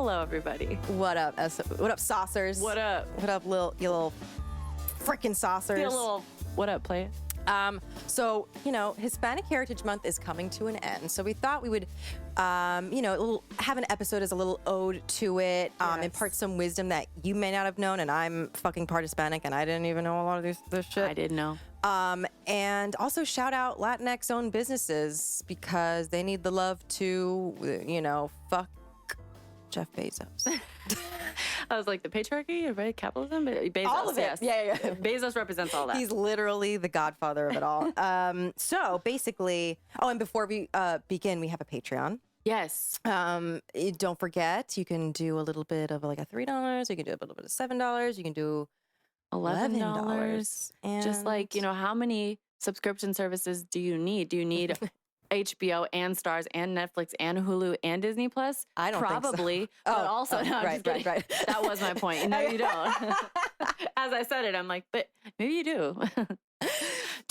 Hello, everybody. What up, what up, saucers? What up? What up, you little freaking saucers? Feel a little, what up, play it? So, Hispanic Heritage Month is coming to an end. So we thought we would, have an episode as a little ode to it, impart some wisdom that you may not have known. And I'm fucking part Hispanic and I didn't even know a lot of this shit. I didn't know. And also shout out Latinx-owned businesses because they need the love to, fuck Jeff Bezos. I was like, the patriarchy, right? Capitalism? Bezos, all of it. yes. Yeah. Bezos represents all that. He's literally the godfather of it all. So basically, and before we begin, we have a Patreon. Yes. Don't forget, you can do a little bit of like a $3. You can do a little bit of $7. You can do $11. And just like, how many subscription services do you need? Do you need HBO and Stars and Netflix and Hulu and Disney Plus? I don't Probably, think so. but also, no, I'm just kidding. Right. That was my point. No, you don't. As I said it, I'm like, but maybe you do.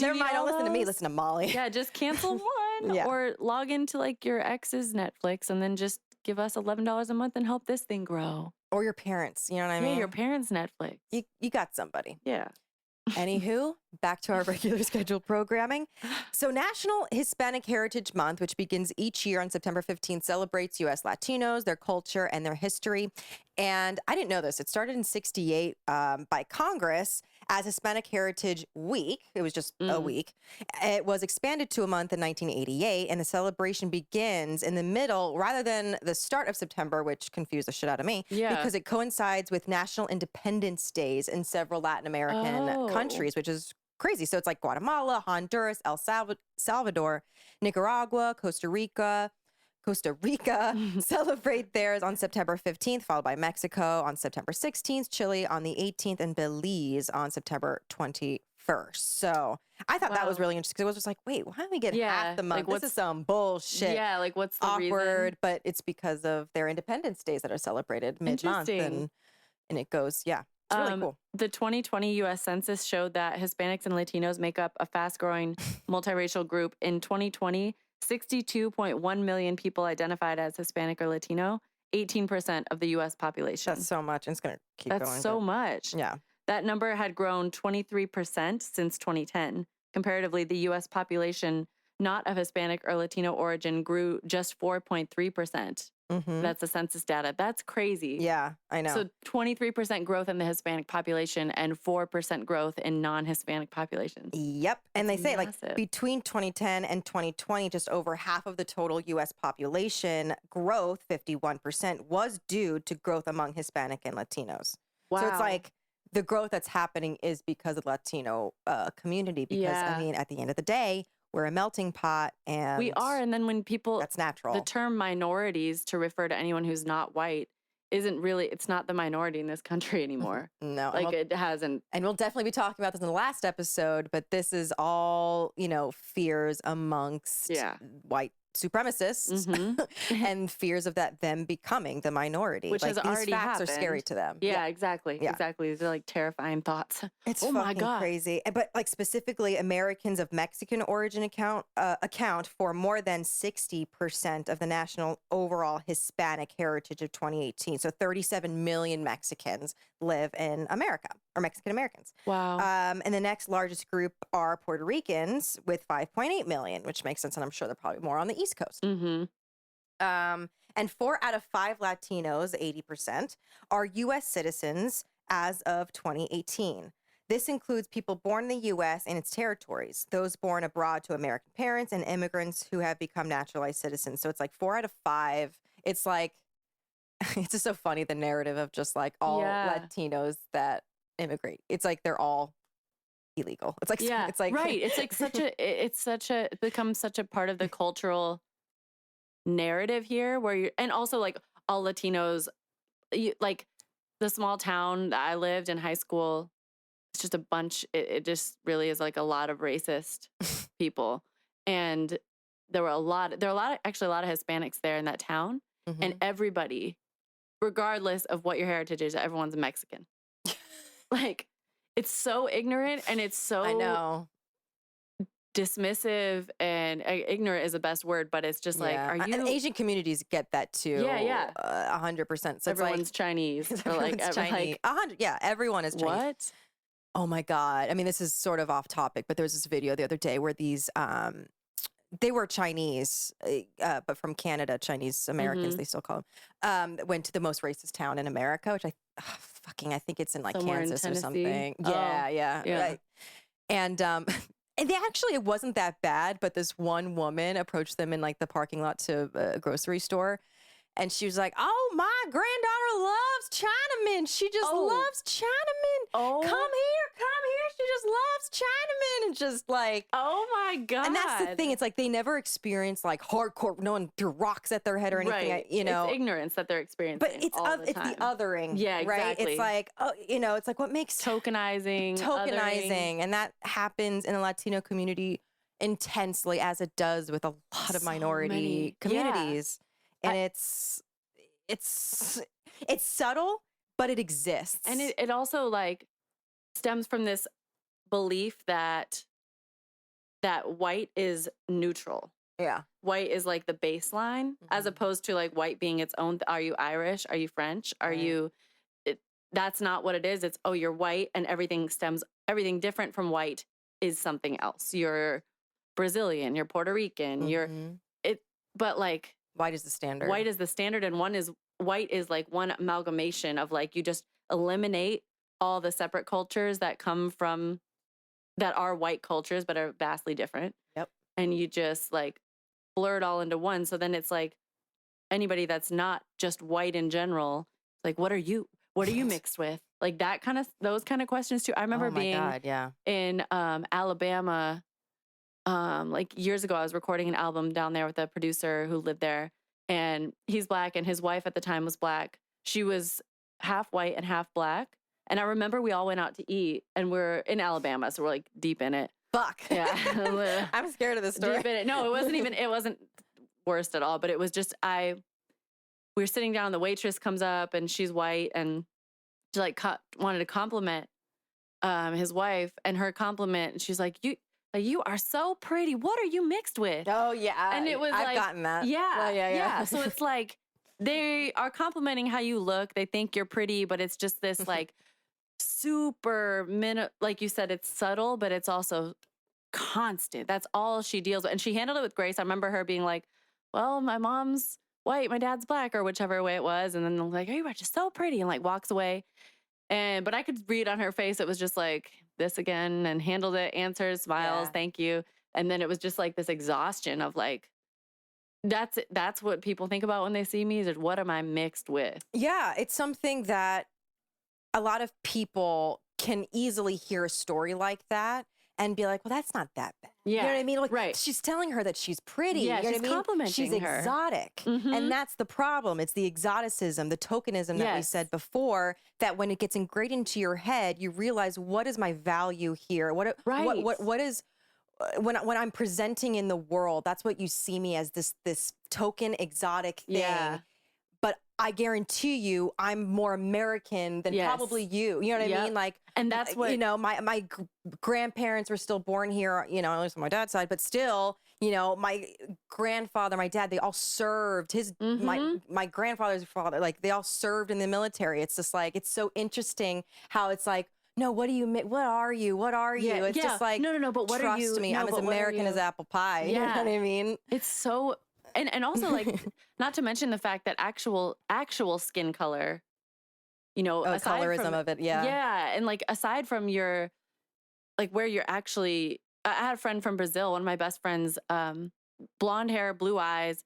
Never mind. Don't listen to me. Listen to Molly. Yeah, just cancel one or log into like your ex's Netflix and then just give us $11 a month and help this thing grow. Or your parents. You know what I mean? Yeah, your parents' Netflix. You got somebody. Yeah. Anywho, back to our regular scheduled programming. So National Hispanic Heritage Month, which begins each year on September 15th, celebrates U.S. Latinos, their culture, and their history. And I didn't know this. It started in 1968 by Congress as Hispanic Heritage Week. It was just a week. It was expanded to a month in 1988, and the celebration begins in the middle rather than the start of September, which confused the shit out of me, because it coincides with National Independence Days in several Latin American countries, which is crazy. So it's like Guatemala, Honduras, El Salvador, Nicaragua, Costa Rica celebrate theirs on September 15th, followed by Mexico on September 16th, Chile on the 18th, and Belize on September 21st. So I thought that was really interesting because it was just like, wait, why don't we get half the month? This is some bullshit. Yeah, like what's the awkward, reason? But it's because of their Independence Days that are celebrated mid-month. And it goes, it's really cool. The 2020 U.S. Census showed that Hispanics and Latinos make up a fast-growing multiracial group. In 2020, 62.1 million people identified as Hispanic or Latino, 18% of the U.S. population. That's so much. And it's going to keep going. That's so much. Yeah. That number had grown 23% since 2010. Comparatively, the U.S. population not of Hispanic or Latino origin grew just 4.3%. That's the census data. That's crazy. Yeah, I know. So 23% growth in the Hispanic population and 4% growth in non-Hispanic populations. Yep. And they say like between 2010 and 2020, just over half of the total U.S. population growth, 51%, was due to growth among Hispanic and Latinos. Wow. So it's like the growth that's happening is because of the Latino community. Because, I mean, at the end of the day, we're a melting pot, and we are. And then when people, that's natural. The term minorities to refer to anyone who's not white isn't really, it's not the minority in this country anymore. No. Like it hasn't. And we'll definitely be talking about this in the last episode, but this is all, fears amongst white supremacists and fears of them becoming the minority. Which has already happened. Are scary to them. Yeah, exactly. Yeah. Exactly. These are like terrifying thoughts. It's fucking crazy. But like specifically Americans of Mexican origin account for more than 60% of the national overall Hispanic heritage of 2018. So 37 million Mexicans live in America, or Mexican Americans. Wow. And the next largest group are Puerto Ricans with 5.8 million, which makes sense. And I'm sure they're probably more on the East Coast. And 4 out of 5 Latinos, 80%, are U.S. citizens as of 2018. This includes people born in the U.S. and its territories, those born abroad to American parents, and immigrants who have become naturalized citizens. So it's like 4 out of 5. It's like, it's just so funny, the narrative of just like all Latinos that immigrate. It's like they're all illegal. It's like, it's like, right. It's like it becomes such a part of the cultural narrative here where and also like all Latinos, like the small town that I lived in high school, it's just a bunch, it just really is like a lot of racist people. And there were a lot of Hispanics there in that town, and everybody, regardless of what your heritage is, everyone's Mexican. Like, it's so ignorant and it's so dismissive and and ignorant is the best word, but it's just like, are you? And Asian communities get that too. Yeah. 100%. So Everyone's it's like, Chinese. Or like, everyone's Chinese. like 100. Yeah, everyone is Chinese. what? Oh my God. I mean, this is sort of off topic, but there was this video the other day where these, they were Chinese, but from Canada, Chinese Americans, they still call them, that went to the most racist town in America, which I think it's in like Somewhere in Kansas or Tennessee? something. Oh, Yeah. yeah. And, and they actually, it wasn't that bad, but this one woman approached them in like the parking lot to a grocery store. And she was like, oh, my granddaughter loves Chinamen. She just loves Chinamen. Oh. Come here. She just loves Chinamen. And just like, Oh my God. and that's the thing. It's like they never experienced like hardcore, no one threw rocks at their head or anything, Right. you know. It's ignorance that they're experiencing. But it's all the it's time. the othering. Yeah, Right? exactly. It's like, oh, you know, it's like what makes tokenizing. tokenizing. othering. And that happens in the Latino community intensely, as it does with a lot of So minority many. communities. And it's subtle, but it exists. And it also like stems from this belief that white is neutral. yeah. White is like the baseline, as opposed to like white being its own. Are you Irish? Are you French? Are Right. you? That's not what it is. It's, oh, you're white, and everything different from white is something else. You're Brazilian. You're Puerto Rican. You're it. But like White is the standard. white is the standard, and white is like one amalgamation of like, you just eliminate all the separate cultures that come from, that are white cultures but are vastly different. Yep. And you just like blur it all into one. So then it's like anybody that's not just white in general, like, what are you mixed with? Like those kind of questions too. I remember oh my being God, yeah. in Alabama, like years ago. I was recording an album down there with a producer who lived there, and he's Black, and his wife at the time was Black. She was half white and half Black. And I remember we all went out to eat, and we're in Alabama, so we're like deep in it. Fuck. Yeah. I'm scared of this story. Deep in it. No, it wasn't worst at all, but it was just, we were sitting down, the waitress comes up, and she's white, and she like wanted to compliment his wife, and her compliment, and she's like, you are so pretty. What are you mixed with? Oh yeah. And it was I've gotten that. Yeah, Oh, yeah. So it's like they are complimenting how you look. They think you're pretty, but it's just this like super like you said, it's subtle, but it's also constant. That's all she deals with. And she handled it with grace. I remember her being like, well, my mom's white, my dad's Black, or whichever way it was. And then I'm like, you are just so pretty, and like walks away. But I could read on her face, it was just like this again, and handled it, answers, smiles, thank you. And then it was just like this exhaustion of like, that's what people think about when they see me, is what am I mixed with? Yeah, it's something that a lot of people can easily hear a story like that and be like, well, that's not that bad. Yeah. You know what I mean? Like, Right. she's telling her that she's pretty. Yeah, you know she's what I mean? complimenting She's her. exotic. Mhm. And that's the problem. It's the exoticism, the tokenism that we Yes. said before, that when it gets ingrained into your head, you realize, what is my value here? What is when I'm presenting in the world, that's what you see me as, this token exotic thing. Yeah. But I guarantee you, I'm more American than Yes. probably you. You know what I Yep. mean? Like, And that's what, you know, my grandparents were still born here, you know, at least on my dad's side, but still, you know, my grandfather, my dad, they all served. My grandfather's father, like, they all served in the military. It's just like, it's so interesting how it's like, no, what are you? Yeah, It's just like, no, but what are you? trust me, No, I'm as but what are American you? as apple pie. You know Yeah. what I mean? It's so, and also like, not to mention the fact that actual skin color, you know, Oh, aside colorism from, of it, yeah. Yeah. And like, aside from your, like where you're actually, I had a friend from Brazil, one of my best friends, blonde hair, blue eyes,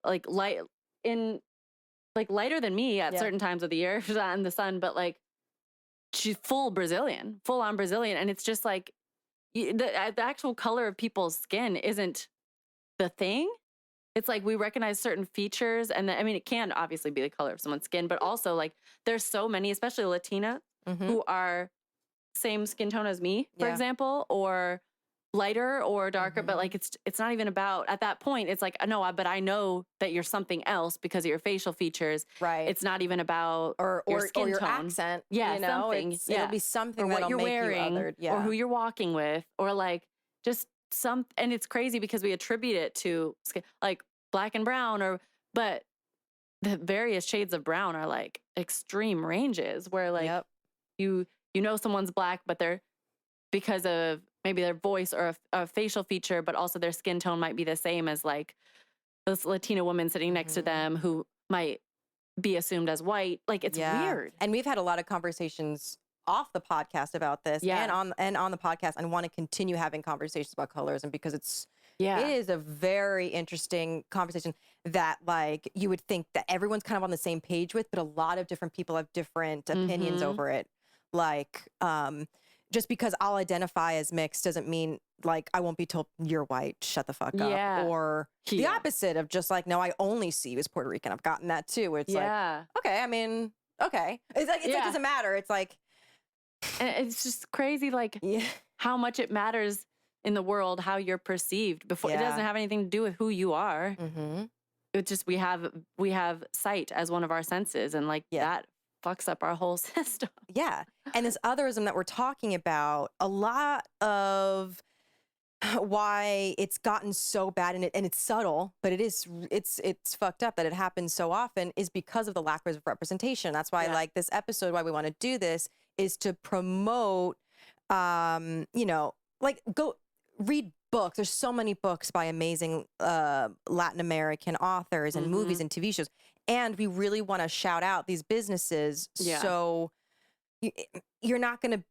like lighter than me at certain times of the year. She's not in the sun, but like, she's full on Brazilian. And it's just like, the actual color of people's skin isn't the thing. It's like we recognize certain features, and then, I mean, it can obviously be the color of someone's skin, but also like there's so many, especially Latina, who are same skin tone as me, for example, or lighter or darker, but like it's not even about, at that point it's like, no, but I know that you're something else because of your facial features. Right. It's not even about or your skin your tone. accent. Yeah, you know, something. it'll be something or what that'll you're make wearing, you othered. or who you're walking with, or like just and it's crazy because we attribute it to like black and brown, but the various shades of brown are like extreme ranges where like you know someone's black, but they're, because of maybe their voice or a facial feature, but also their skin tone might be the same as like this Latina woman sitting next to them who might be assumed as white. Like it's weird. And we've had a lot of conversations off the podcast about this and on the podcast, and want to continue having conversations about colorism because it is a very interesting conversation that like you would think that everyone's kind of on the same page with, but a lot of different people have different opinions over it. Like, just because I'll identify as mixed doesn't mean like I won't be told you're white, shut the fuck up. Or the opposite of just like, no, I only see you as Puerto Rican. I've gotten that too, where it's like, okay, I mean, okay. It's like, it doesn't matter. It's like, and it's just crazy, like how much it matters in the world, how you're perceived before. It doesn't have anything to do with who you are. It's just, we have sight as one of our senses, and like that fucks up our whole system. And this otherism that we're talking about, a lot of why it's gotten so bad, and it's subtle, but it's fucked up that it happens so often, is because of the lack of representation. That's why like this episode, why we want to do this is to promote, you know, like go read books. There's so many books by amazing Latin American authors and movies and TV shows. And we really want to shout out these businesses. So you're not going to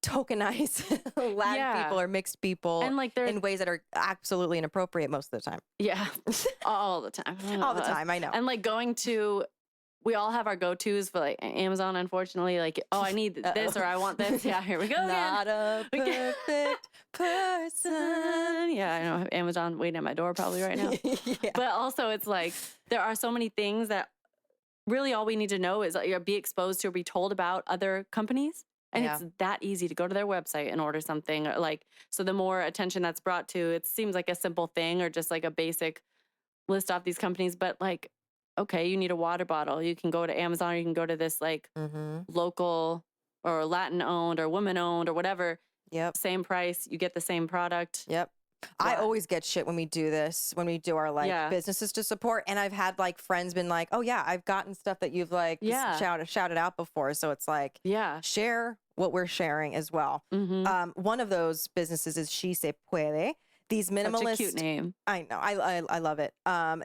tokenize Latin people or mixed people and like in ways that are absolutely inappropriate most of the time. All the time. All the time, I know. And like we all have our go-tos for like Amazon, unfortunately. Like, oh, I need this or I want this. Yeah, here we go again. Not a perfect person. Yeah, I know. Amazon waiting at my door probably right now. But also it's like, there are so many things that really all we need to know is like, be exposed to or be told about other companies. And it's that easy to go to their website and order something. Or like, so the more attention that's brought to, it seems like a simple thing or just like a basic list off these companies. But like, okay, you need a water bottle. You can go to Amazon, or you can go to this like local or Latin-owned or woman-owned or whatever. Same price. You get the same product. I always get shit when we do this, when we do our like businesses to support. And I've had like friends been like, oh yeah, I've gotten stuff that you've like shouted out before. So it's like, share what we're sharing as well. One of those businesses is She Se Puede. These minimalist, such a cute name. I know, I love it.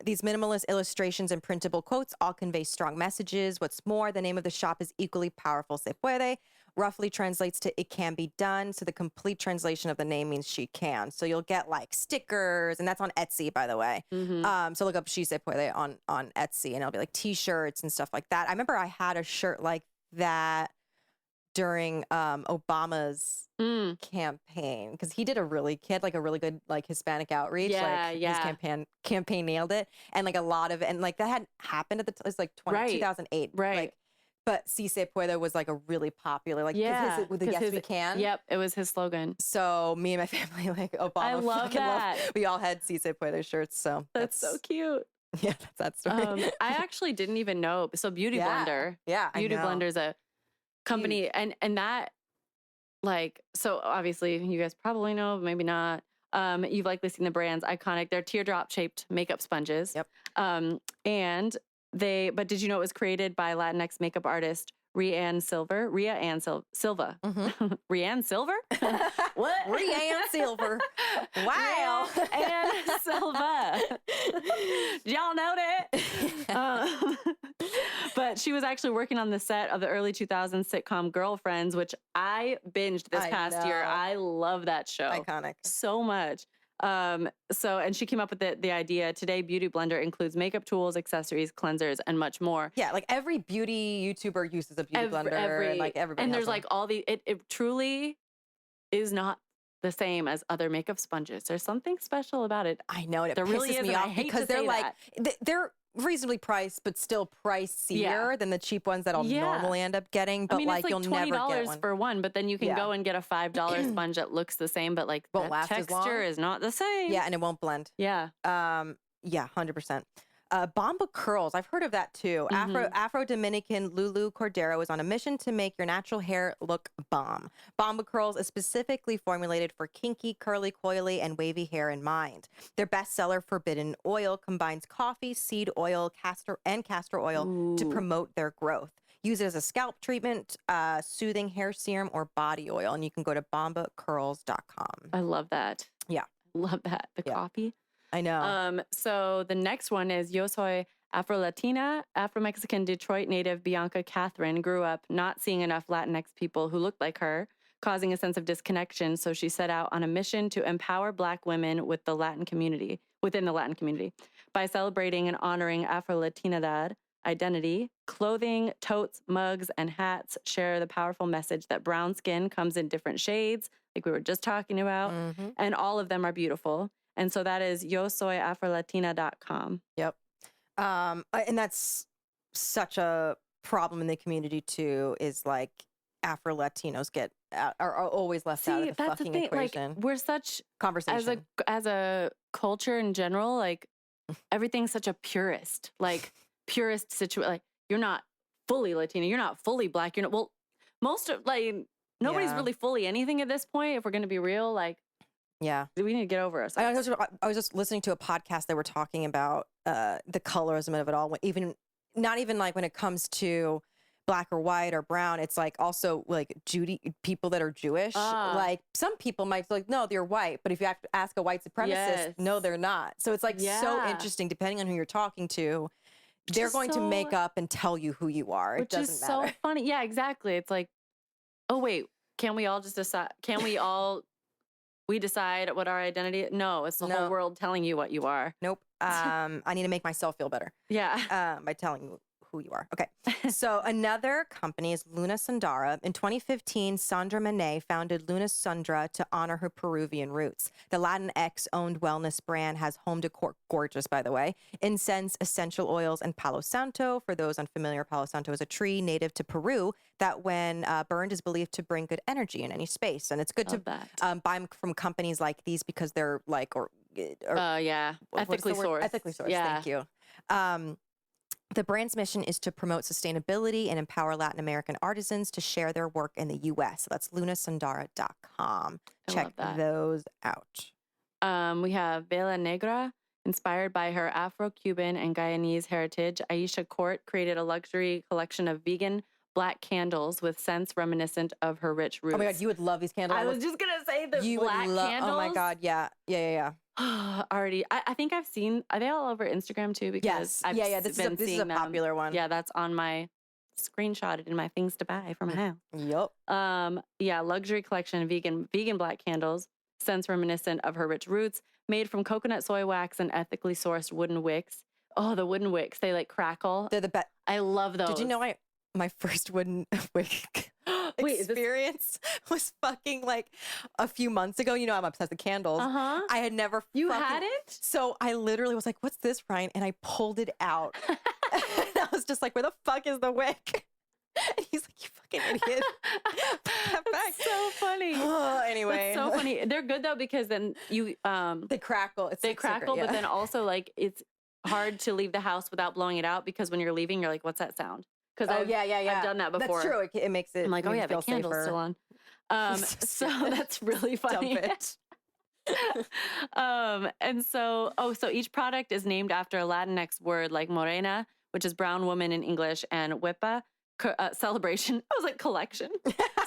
These minimalist illustrations and printable quotes all convey strong messages. What's more, the name of the shop is equally powerful. Se puede roughly translates to it can be done. So the complete translation of the name means she can. So you'll get like stickers, and that's on Etsy, by the way. So look up She Se Puede on Etsy, and it'll be like t-shirts and stuff like that. I remember I had a shirt like that during Obama's campaign, because he did a really good like Hispanic outreach. His campaign nailed it, and like a lot of, and like that hadn't happened at the it's like 2008, like, but Si Se Puede was like a really popular, like with the Yes We Can. It was his slogan. So me and my family, like Obama, I love that. We all had Si Se Puede shirts. So that's so cute. Yeah, that's that story. I actually didn't even know. So Beautyblender, Beautyblender is a company, and that, like, so obviously you guys probably know, maybe not. You've likely seen the brands. Iconic. They're teardrop shaped makeup sponges. And but did you know it was created by Latinx makeup artist Rianne Silva? Rianne Silva. What? Rianne Silva. Wow. Rianne Silva. Y'all know that? But she was actually working on the set of the early 2000s sitcom Girlfriends, which I binged this past year. I love that show. Iconic. So much. And she came up with the idea. Today, Beautyblender includes makeup tools, accessories, cleansers, and much more. Yeah, like every beauty YouTuber uses a beauty blender. And like everybody. And there's like all it truly is not the same as other makeup sponges. There's something special about it. I know, and it there pisses really is, me off because they're like they're reasonably priced, but still pricier than the cheap ones that I'll normally end up getting. But I mean, like you'll never get one for one. But then you can go and get a $5 sponge that looks the same, but like the texture is not the same. Yeah, and it won't blend. Yeah. 100%. Bomba curls. I've heard of that too. Afro-Dominican Lulu Cordero is on a mission to make your natural hair look bomb. Bomba curls is specifically formulated for kinky, curly, coily, and wavy hair in mind. Their bestseller, Forbidden Oil, combines coffee, seed oil, castor oil to promote their growth. Use it as a scalp treatment, soothing hair serum, or body oil. And you can go to bombacurls.com. I love that. Yeah. Love that. The coffee. I know. So the next one is Yo Soy Afro-Latina. Afro-Mexican Detroit native Bianca Catherine grew up not seeing enough Latinx people who looked like her, causing a sense of disconnection. So she set out on a mission to empower Black women within the Latin community by celebrating and honoring Afro-Latinidad identity. Clothing, totes, mugs, and hats share the powerful message that brown skin comes in different shades, like we were just talking about, and all of them are beautiful. And so that is yosoyafrolatina.com. Yep. And that's such a problem in the community too, is like Afro-Latinos are always left out of the that's fucking the thing. equation. Like, we're such, Conversation. as a culture in general, like everything's such a purist situation. Like, you're not fully Latino, you're not fully Black, you're not, well, most of, like, nobody's really fully anything at this point, if we're going to be real. Like, yeah, we need to get over ourselves. I was just listening to a podcast that were talking about the colorism of it all. Not even like when it comes to Black or white or brown, it's like also like people that are Jewish. Like some people might be like, no, they're white. But if you have to ask a white supremacist, no, they're not. So it's like so interesting, depending on who you're talking to. They're going to make up and tell you who you are. It doesn't matter. So funny. Yeah, exactly. It's like, oh, wait, can we all just decide? Can we all... We decide what our identity is? No, it's the whole world telling you what you are. Nope. I need to make myself feel better. Yeah. By telling you who you are. Okay. So another company is Luna Sundara. In 2015, Sandra Monet founded Luna Sundara to honor her Peruvian roots. The Latinx-owned wellness brand has home decor, gorgeous by the way, incense, essential oils, and Palo Santo. For those unfamiliar, Palo Santo is a tree native to Peru that when burned is believed to bring good energy in any space. And it's good to buy from companies like these because they're like, ethically sourced. Ethically sourced, thank you. The brand's mission is to promote sustainability and empower Latin American artisans to share their work in the U.S. So that's lunasundara.com. Check those out. We have Vela Negra. Inspired by her Afro-Cuban and Guyanese heritage, Aisha Court created a luxury collection of vegan Black candles with scents reminiscent of her rich roots. Oh my God, you would love these candles. I was just going to say the Black candles. Oh my God, yeah. Already. I think I've seen, are they all over Instagram too? Because I've this is a popular one. Yeah, that's on my screenshotted in my things to buy for my house. Yep. Luxury collection of vegan Black candles, scents reminiscent of her rich roots, made from coconut soy wax and ethically sourced wooden wicks. Oh, the wooden wicks, they like crackle. They're the best. I love those. Did you know my first wooden wick experience was fucking like a few months ago. You know, I'm obsessed with candles. I had never. Had it? So I literally was like, "What's this, Ryan?" And I pulled it out. And I was just like, "Where the fuck is the wick?" And he's like, "You fucking idiot." That's so funny. Anyway, that's so funny. They're good though because then you they crackle. They crackle, but then also like it's hard to leave the house without blowing it out because when you're leaving, you're like, "What's that sound?" Because I've done that before. That's true. It makes it. I'm like, oh yeah, the candle's still on. So that's really funny. Dump it. And so each product is named after a Latinx word like morena, which is brown woman in English, and huepa, celebration. I was like collection,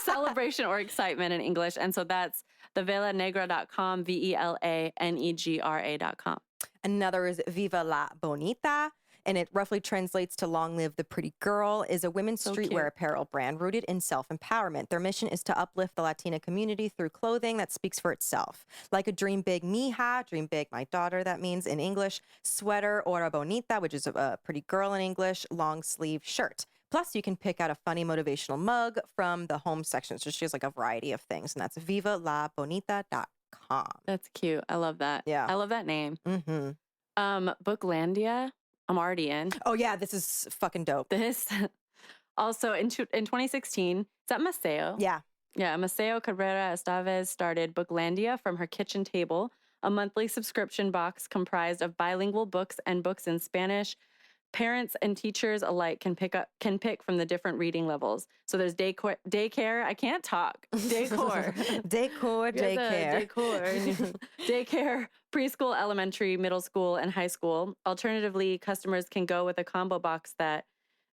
celebration or excitement in English. And so that's the velanegra.com, VELANEGRA.com. Another is Viva la Bonita. And it roughly translates to Long Live the Pretty Girl, is a women's streetwear apparel brand rooted in self-empowerment. Their mission is to uplift the Latina community through clothing that speaks for itself. Like a dream big mija, dream big my daughter, that means in English, sweater, or a bonita, which is a pretty girl in English, long sleeve shirt. Plus, you can pick out a funny motivational mug from the home section. So she has like a variety of things, and that's vivalabonita.com. That's cute. I love that. Yeah. I love that name. Mm-hmm. Booklandia. I'm already in. Oh, yeah. This is fucking dope. This also in 2016, is that Maceo? Yeah. Yeah. Maceo Cabrera Estaves started Booklandia from her kitchen table a monthly subscription box comprised of bilingual books and books in Spanish. Parents and teachers alike can pick from the different reading levels. So there's daycare. I can't talk. Daycare. Daycare, preschool, elementary, middle school, and high school. Alternatively, customers can go with a combo box that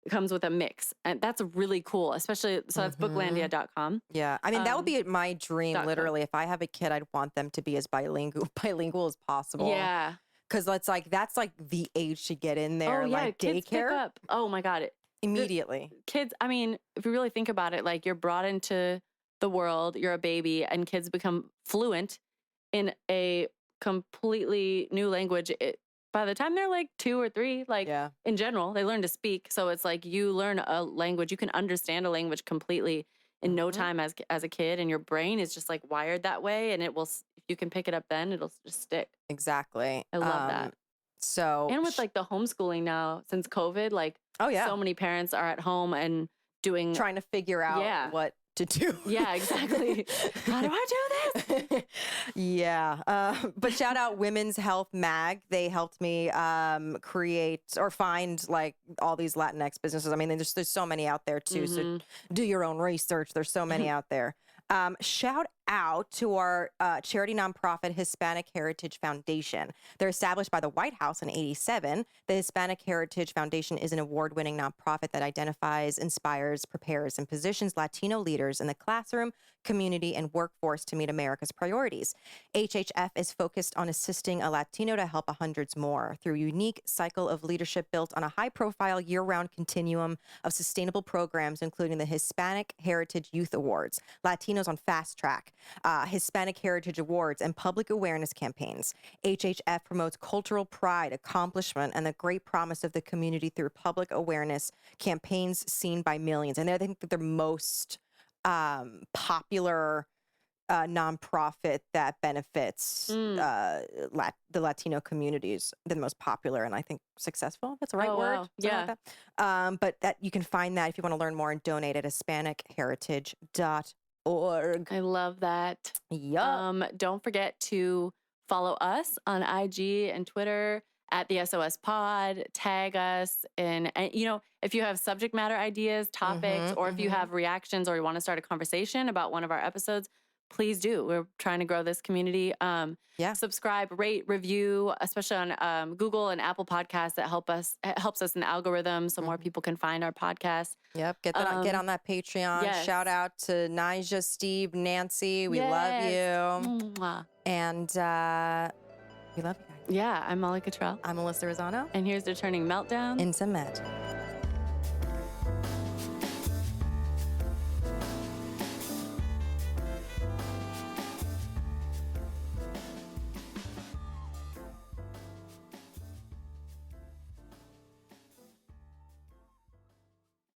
comes with a mix. And that's really cool, especially, so that's booklandia.com. Yeah. I mean, that would be my dream, .com. literally. If I have a kid, I'd want them to be as bilingual as possible. Yeah. Because that's like the age to get in there. Oh, yeah. Like Kids pick daycare. up. Oh, my God. Immediately. Kids, I mean, if you really think about it, like you're brought into the world, you're a baby, and kids become fluent in a completely new language. By the time they're like 2 or 3, like in general, they learn to speak. So it's like you learn a language, you can understand a language completely in no time as a kid, and your brain is just like wired that way, and it will, if you can pick it up then, it'll just stick. Exactly. I love that. So, and with like the homeschooling now, since COVID, like so many parents are at home and trying to figure out what to do. Yeah, exactly. How do I do this? But shout out Women's Health Mag. They helped me create or find like all these Latinx businesses. I mean, there's so many out there too. So do your own research. There's so many out there. Shout out to our charity nonprofit Hispanic Heritage Foundation. They're established by the White House in '87. The Hispanic Heritage Foundation is an award-winning nonprofit that identifies, inspires, prepares, and positions Latino leaders in the classroom, community, and workforce to meet America's priorities. HHF is focused on assisting a Latino to help hundreds more through a unique cycle of leadership built on a high-profile year-round continuum of sustainable programs, including the Hispanic Heritage Youth Awards, Latinos on Fast Track, Hispanic Heritage Awards, and Public Awareness Campaigns. HHF promotes cultural pride, accomplishment, and the great promise of the community through public awareness campaigns seen by millions. And I think that they're most popular nonprofit that benefits the Latino communities. They're the most popular and I think successful. That's the right word. Wow. Yeah. Like that. But that you can find that if you want to learn more and donate at hispanicheritage.org. I love that. Yeah. Don't forget to follow us on IG and Twitter at the SOS Pod. Tag us, and you know, if you have subject matter ideas, topics, or if you have reactions, or you want to start a conversation about one of our episodes, please do. We're trying to grow this community. Subscribe, rate, review, especially on Google and Apple Podcasts. It helps us in the algorithm so more people can find our podcast. Yep. Get on that Patreon. Yes. Shout out to Nija, Steve, Nancy. We love you. Mwah. And we love you guys. Yeah, I'm Molly Cottrell. I'm Alyssa Rosano. And here's the Turning Meltdown into Magic.